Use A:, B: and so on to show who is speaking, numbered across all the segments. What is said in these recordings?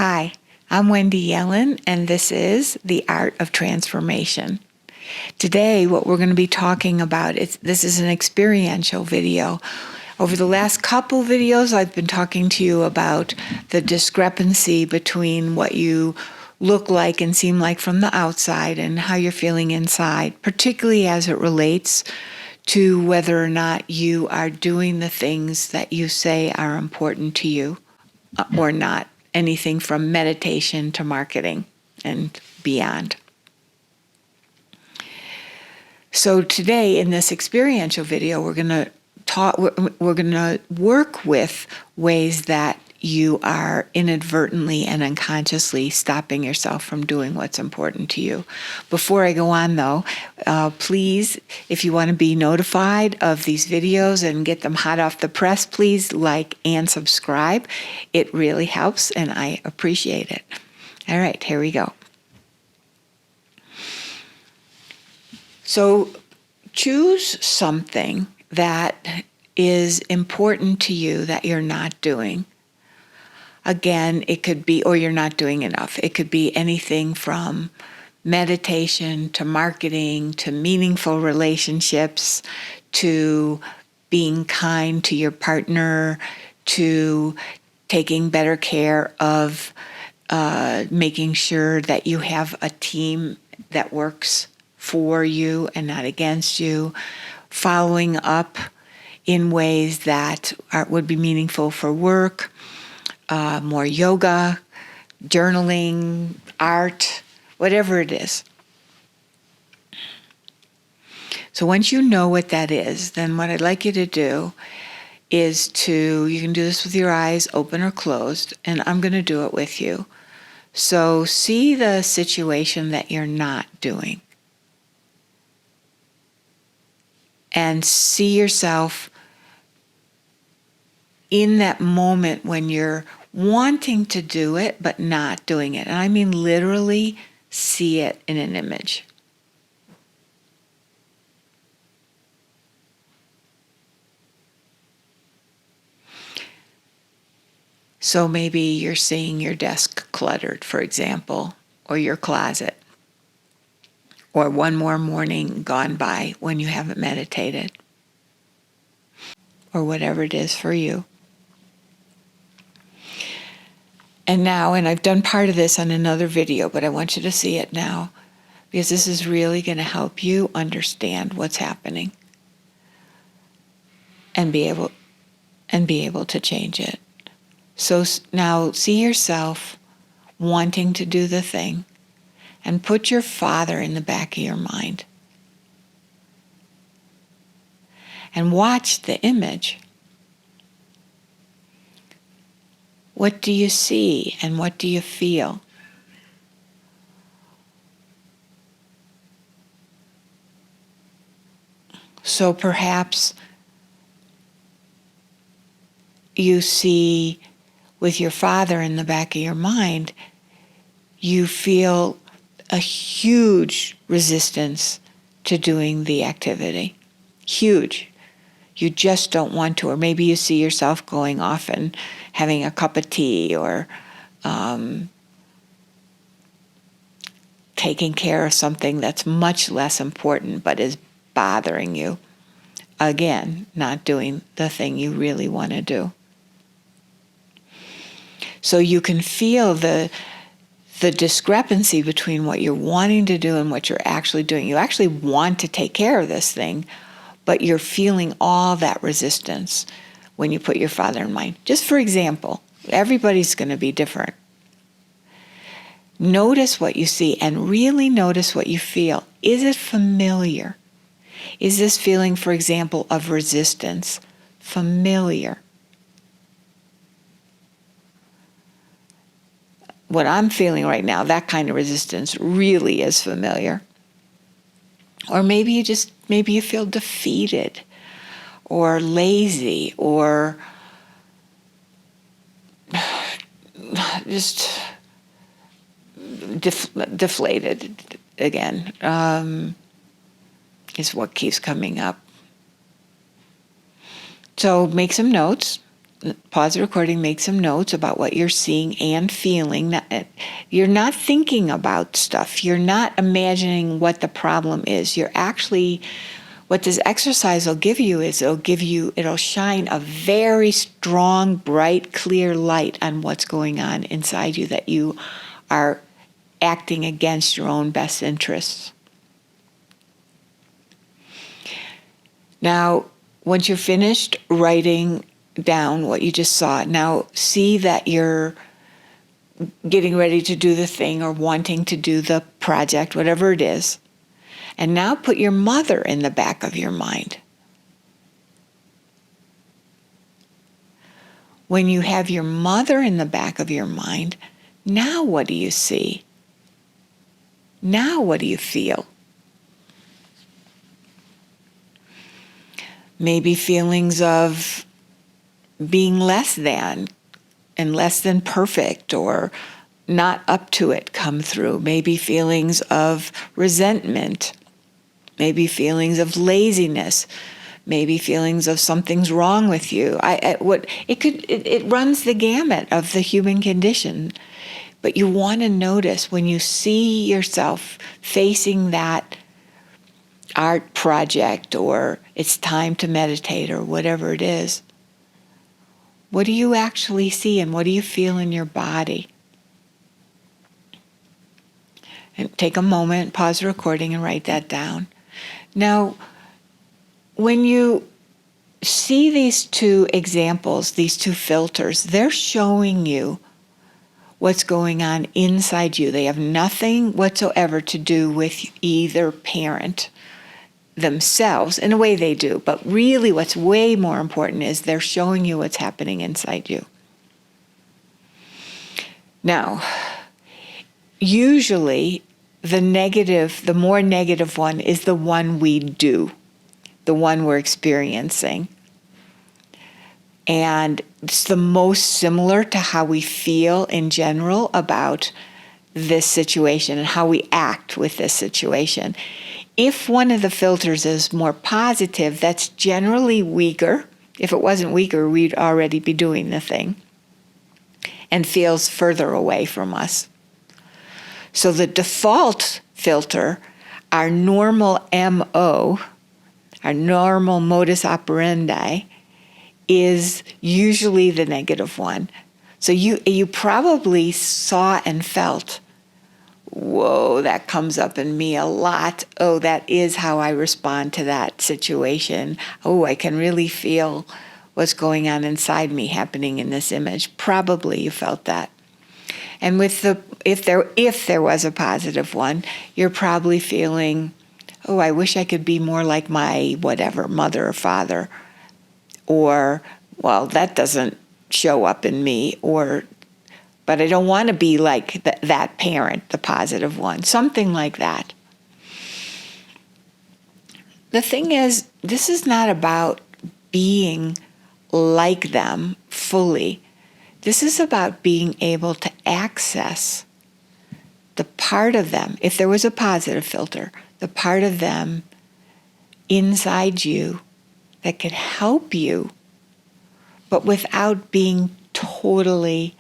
A: Hi, I'm Wendy Yellen, and this is The Art of Transformation. Today, what we're going to be talking about this is an experiential video. Over the last couple videos, I've been talking to you about the discrepancy between what you look like and seem like from the outside and how you're feeling inside, particularly as it relates to whether or not you are doing the things that you say are important to you or not. Anything from meditation to marketing and beyond. So today in this experiential video, we're going to work with ways that you are inadvertently and unconsciously stopping yourself from doing what's important to you. Before I go on though, please, if you want to be notified of these videos and get them hot off the press, please like and subscribe. It really helps and I appreciate it. All right, here we go. So choose something that is important to you that you're not doing. Again, it could be, or you're not doing enough. It could be anything from meditation to marketing to meaningful relationships to being kind to your partner to taking better care of making sure that you have a team that works for you and not against you, following up in ways that would be meaningful for work, more yoga, journaling, art, whatever it is. So once you know what that is, then what I'd like you to do is you can do this with your eyes open or closed, and I'm going to do it with you. So see the situation that you're not doing. And see yourself in that moment when you're wanting to do it but not doing it. And I mean literally see it in an image. So maybe you're seeing your desk cluttered, for example, or your closet, or one more morning gone by when you haven't meditated, or whatever it is for you. And now, and I've done part of this on another video, but I want you to see it now because this is really going to help you understand what's happening and be able to change it. So now see yourself wanting to do the thing and put your father in the back of your mind and watch the image. What do you see and what do you feel? So perhaps you see with your father in the back of your mind, you feel a huge resistance to doing the activity. Huge. You just don't want to, or maybe you see yourself going off and having a cup of tea or taking care of something that's much less important but is bothering you. Again, not doing the thing you really want to do. So you can feel the discrepancy between what you're wanting to do and what you're actually doing. You actually want to take care of this thing, but you're feeling all that resistance when you put your father in mind. Just for example, everybody's going to be different. Notice what you see and really notice what you feel. Is it familiar? Is this feeling, for example, of resistance familiar? What I'm feeling right now, that kind of resistance really is familiar. Or maybe you feel defeated or lazy or just deflated again, is what keeps coming up. So make some notes pause the recording, make some notes about what you're seeing and feeling. You're not thinking about stuff. You're not imagining what the problem is. You're actually, what this exercise will give you is it'll shine a very strong, bright, clear light on what's going on inside you, that you are acting against your own best interests. Now, once you're finished writing down what you just saw, now see that you're getting ready to do the thing or wanting to do the project, whatever it is. And now put your mother in the back of your mind. When you have your mother in the back of your mind, now what do you see? Now what do you feel? Maybe feelings of being less than and less than perfect or not up to it come through. Maybe feelings of resentment. Maybe feelings of laziness. Maybe feelings of something's wrong with you. It runs the gamut of the human condition. But you want to notice when you see yourself facing that art project, or it's time to meditate, or whatever it is, what do you actually see and what do you feel in your body? And take a moment, pause the recording, and write that down. Now, when you see these two examples, these two filters, they're showing you what's going on inside you. They have nothing whatsoever to do with either parent themselves. In a way they do, but really what's way more important is they're showing you what's happening inside you. Now, usually the more negative one is the one we do, the one we're experiencing. And it's the most similar to how we feel in general about this situation and how we act with this situation. If one of the filters is more positive, that's generally weaker. If it wasn't weaker, we'd already be doing the thing, and feels further away from us. So the default filter, our normal MO, our normal modus operandi, is usually the negative one. So you probably saw and felt, whoa, that comes up in me a lot. Oh, that is how I respond to that situation. Oh, I can really feel what's going on inside me happening in this image. Probably you felt that. And with if there was a positive one, you're probably feeling, oh, I wish I could be more like my whatever, mother or father. Or, well, that doesn't show up in me, but I don't want to be like that parent, the positive one, something like that. The thing is, this is not about being like them fully. This is about being able to access the part of them, if there was a positive filter, the part of them inside you that could help you, but without being totally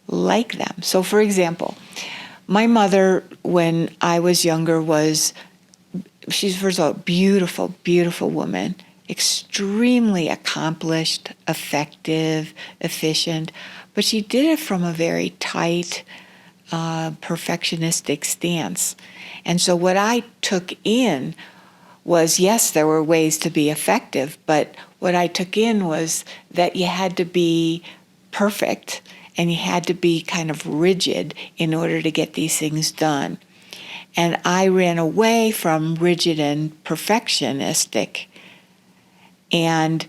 A: like them. So, for example, my mother, when I was younger, she's first of all beautiful, beautiful woman, extremely accomplished, effective, efficient, but she did it from a very tight, perfectionistic stance. And so what I took in was, yes, there were ways to be effective, but what I took in was that you had to be perfect and you had to be kind of rigid in order to get these things done. And I ran away from rigid and perfectionistic. And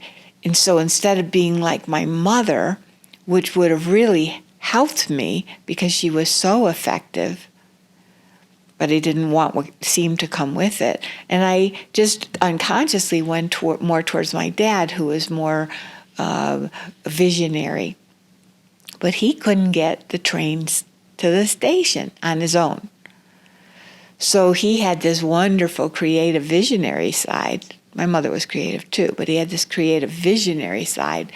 A: so instead of being like my mother, which would have really helped me because she was so effective, but I didn't want what seemed to come with it. And I just unconsciously went more towards my dad, who was more visionary. But he couldn't get the trains to the station on his own. So he had this wonderful creative visionary side. My mother was creative too, but he had this creative visionary side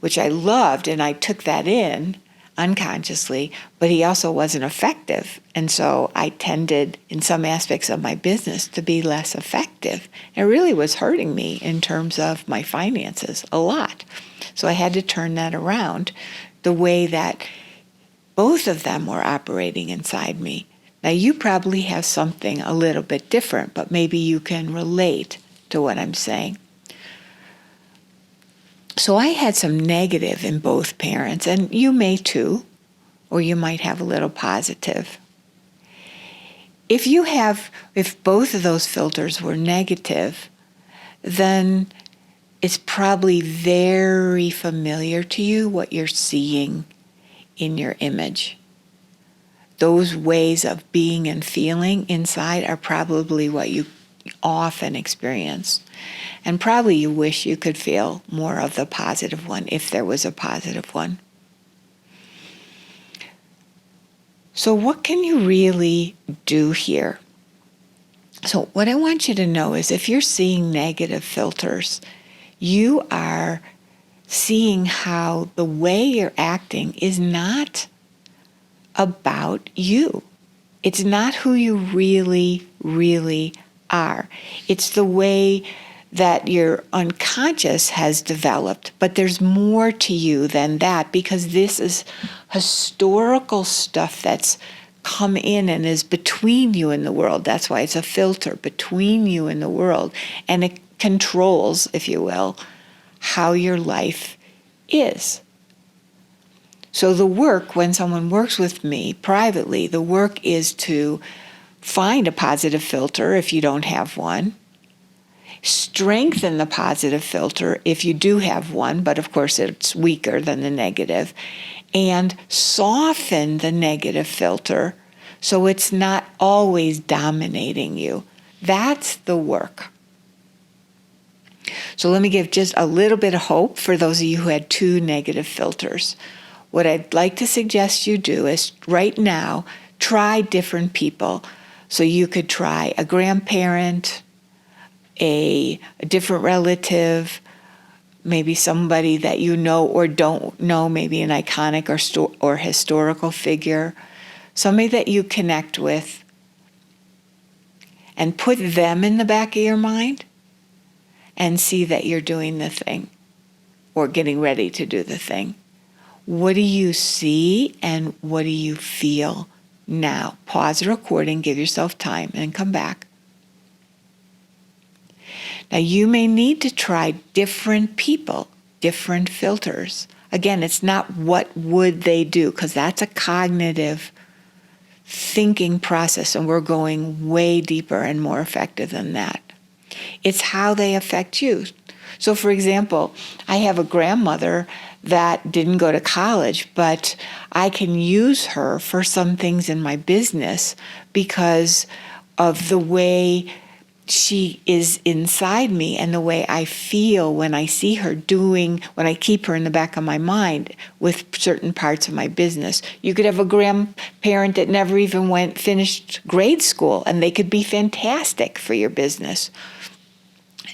A: which I loved, and I took that in unconsciously, but he also wasn't effective. And so I tended, in some aspects of my business, to be less effective. It really was hurting me in terms of my finances a lot. So I had to turn that around, the way that both of them were operating inside me. Now, you probably have something a little bit different, but maybe you can relate to what I'm saying. So I had some negative in both parents, and you may too, or you might have a little positive. If both of those filters were negative, then it's probably very familiar to you what you're seeing in your image. Those ways of being and feeling inside are probably what you often experience. And probably you wish you could feel more of the positive one, if there was a positive one. So what can you really do here? So what I want you to know is, if you're seeing negative filters, you are seeing how the way you're acting is not about you. It's not who you really, really are. It's the way that your unconscious has developed, but there's more to you than that, because this is historical stuff that's come in and is between you and the world. That's why it's a filter between you and the world, and it controls, if you will, how your life is. So the work, when someone works with me privately, the work is to find a positive filter if you don't have one, strengthen the positive filter if you do have one, but of course it's weaker than the negative, and soften the negative filter so it's not always dominating you. That's the work. So let me give just a little bit of hope for those of you who had two negative filters. What I'd like to suggest you do is, right now, try different people. So you could try a grandparent, a different relative, maybe somebody that you know or don't know, maybe an iconic or historical figure, somebody that you connect with, and put them in the back of your mind and see that you're doing the thing or getting ready to do the thing. What do you see and what do you feel now? Pause the recording, give yourself time, and come back. Now, you may need to try different people, different filters. Again, it's not what would they do, because that's a cognitive thinking process, and we're going way deeper and more effective than that. It's how they affect you. So, for example, I have a grandmother that didn't go to college, but I can use her for some things in my business because of the way she is inside me and the way I feel when I see her doing, when I keep her in the back of my mind with certain parts of my business. You could have a grandparent that never even finished grade school, and they could be fantastic for your business.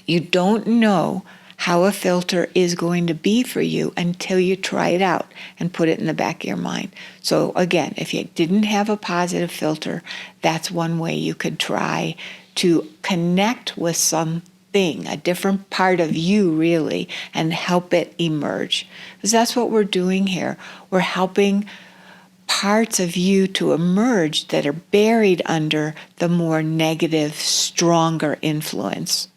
A: You don't know how a filter is going to be for you until you try it out and put it in the back of your mind. So again, if you didn't have a positive filter, that's one way you could try to connect with something, a different part of you really, and help it emerge. Because that's what we're doing here. We're helping parts of you to emerge that are buried under the more negative, stronger influence.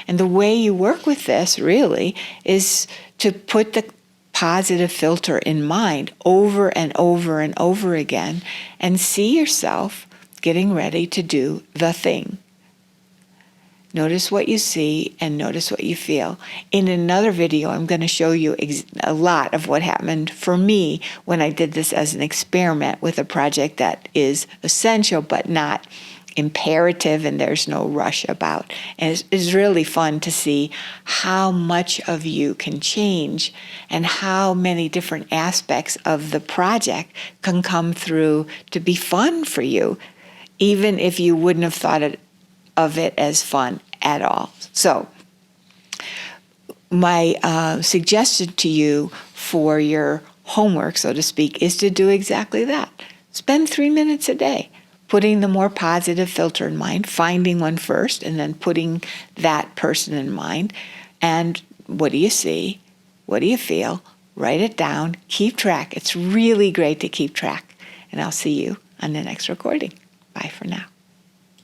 A: And the way you work with this really is to put the positive filter in mind over and over and over again, and see yourself getting ready to do the thing. Notice what you see and notice what you feel. In another video, I'm going to show you a lot of what happened for me when I did this as an experiment with a project that is essential but not imperative, and there's no rush about. And it's really fun to see how much of you can change and how many different aspects of the project can come through to be fun for you, even if you wouldn't have thought of it as fun at all. So my suggestion to you for your homework, so to speak, is to do exactly that. Spend 3 minutes a day putting the more positive filter in mind, finding one first, and then putting that person in mind. And what do you see? What do you feel? Write it down. Keep track. It's really great to keep track. And I'll see you on the next recording. Bye for now.